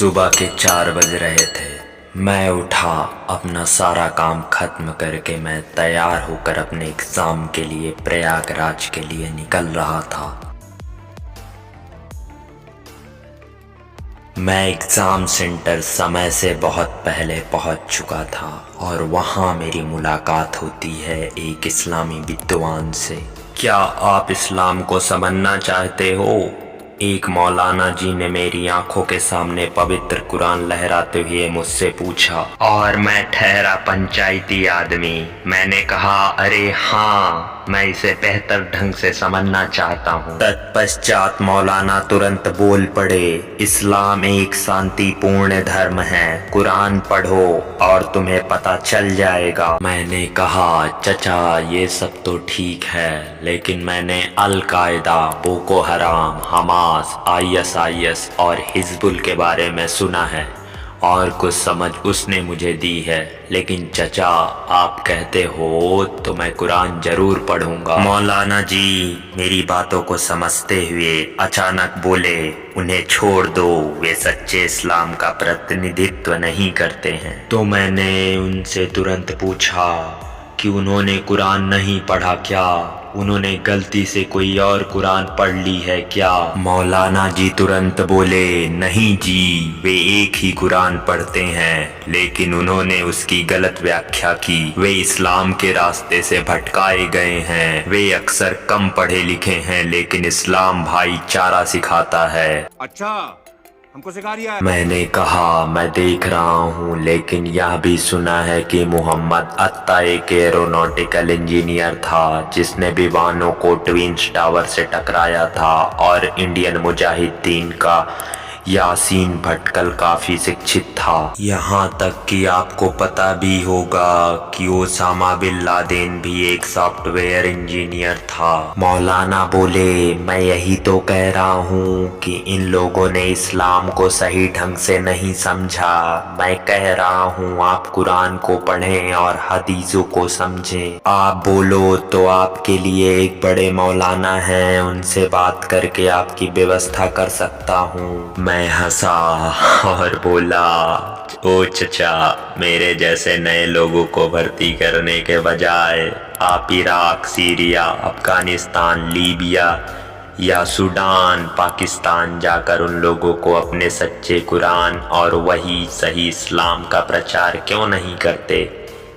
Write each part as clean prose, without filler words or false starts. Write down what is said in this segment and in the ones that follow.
सुबह के 4 बज रहे थे। मैं उठा, अपना सारा काम खत्म करके मैं तैयार होकर अपने एग्ज़ाम के लिए प्रयागराज के लिए निकल रहा था। मैं एग्ज़ाम सेंटर समय से बहुत पहले पहुंच चुका था और वहां मेरी मुलाकात होती है एक इस्लामी विद्वान से। क्या आप इस्लाम को समझना चाहते हो? एक मौलाना जी ने मेरी आंखों के सामने पवित्र कुरान लहराते हुए मुझसे पूछा और मैं ठहरा पंचायती आदमी। मैंने कहा, अरे हाँ, मैं इसे बेहतर ढंग से समझना चाहता हूँ। तत्पश्चात मौलाना तुरंत बोल पड़े, इस्लाम एक शांतिपूर्ण धर्म है, कुरान पढ़ो और तुम्हें पता चल जाएगा। मैंने कहा, चचा ये सब तो ठीक है, लेकिन मैंने अल कायदा, बोको हराम, हमास, ISIS और हिजबुल के बारे में सुना है और कुछ समझ उसने मुझे दी है, लेकिन चचा आप कहते हो तो मैं कुरान जरूर पढ़ूंगा। मौलाना जी मेरी बातों को समझते हुए अचानक बोले, उन्हें छोड़ दो, वे सच्चे इस्लाम का प्रतिनिधित्व नहीं करते हैं। तो मैंने उनसे तुरंत पूछा कि उन्होंने कुरान नहीं पढ़ा क्या? उन्होंने गलती से कोई और कुरान पढ़ ली है क्या? मौलाना जी तुरंत बोले, नहीं जी, वे एक ही कुरान पढ़ते हैं, लेकिन उन्होंने उसकी गलत व्याख्या की। वे इस्लाम के रास्ते से भटकाए गए हैं। वे अक्सर कम पढ़े लिखे हैं, लेकिन इस्लाम भाईचारा सिखाता है। अच्छा, हमको सिखा रिया है। मैंने कहा, मैं देख रहा हूँ, लेकिन यह भी सुना है कि मोहम्मद अत्ता एक एरोनॉटिकल इंजीनियर था जिसने विमानों को ट्विंस टावर से टकराया था, और इंडियन मुजाहिदीन का यासीन भटकल काफी शिक्षित था। यहाँ तक कि आपको पता भी होगा कि ओसामा बिन लादेन भी एक सॉफ्टवेयर इंजीनियर था। मौलाना बोले, मैं यही तो कह रहा हूँ कि इन लोगों ने इस्लाम को सही ढंग से नहीं समझा। मैं कह रहा हूँ आप कुरान को पढ़ें और हदीसों को समझें। आप बोलो तो आपके लिए एक बड़े मौलाना हैं, उनसे बात करके आपकी व्यवस्था कर सकता हूँ। मैं हंसा और बोला, ओ चचा, मेरे जैसे नए लोगों को भर्ती करने के बजाय आप इराक, सीरिया, अफगानिस्तान, लीबिया या सूडान, पाकिस्तान जाकर उन लोगों को अपने सच्चे कुरान और वही सही इस्लाम का प्रचार क्यों नहीं करते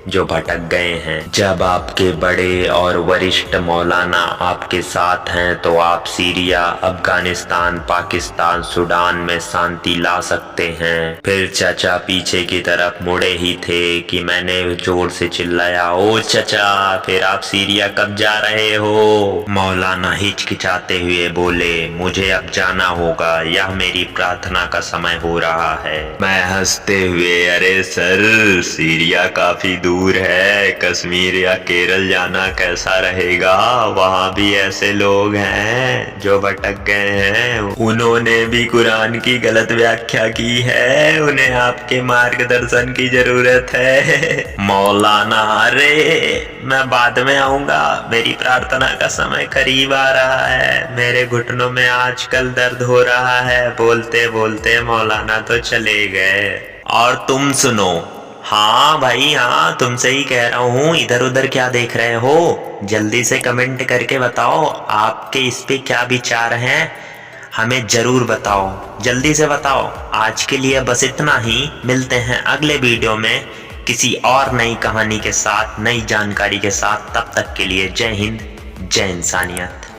जो भटक गए हैं? जब आपके बड़े और वरिष्ठ मौलाना आपके साथ हैं तो आप सीरिया, अफगानिस्तान, पाकिस्तान, सूडान में शांति ला सकते हैं। फिर चाचा पीछे की तरफ मुड़े ही थे कि मैंने जोर से चिल्लाया, ओ चाचा, फिर आप सीरिया कब जा रहे हो? मौलाना हिचकिचाते हुए बोले, मुझे अब जाना होगा, यह मेरी प्रार्थना का समय हो रहा है। मैं हंसते हुए, अरे सर, सीरिया काफी दूर है, कश्मीर या केरल जाना कैसा रहेगा? वहाँ भी ऐसे लोग हैं जो भटक गए हैं, उन्होंने भी कुरान की गलत व्याख्या की है, उन्हें आपके मार्गदर्शन की जरूरत है। मौलाना, अरे मैं बाद में आऊंगा, मेरी प्रार्थना का समय करीब आ रहा है, मेरे घुटनों में आजकल दर्द हो रहा है। बोलते बोलते मौलाना तो चले गए। और तुम सुनो। हाँ भाई हाँ, तुमसे ही कह रहा हूँ, इधर उधर क्या देख रहे हो? जल्दी से कमेंट करके बताओ आपके इस पे क्या विचार हैं, हमें जरूर बताओ, जल्दी से बताओ। आज के लिए बस इतना ही, मिलते हैं अगले वीडियो में किसी और नई कहानी के साथ, नई जानकारी के साथ। तब तक के लिए जय हिंद, जय इंसानियत।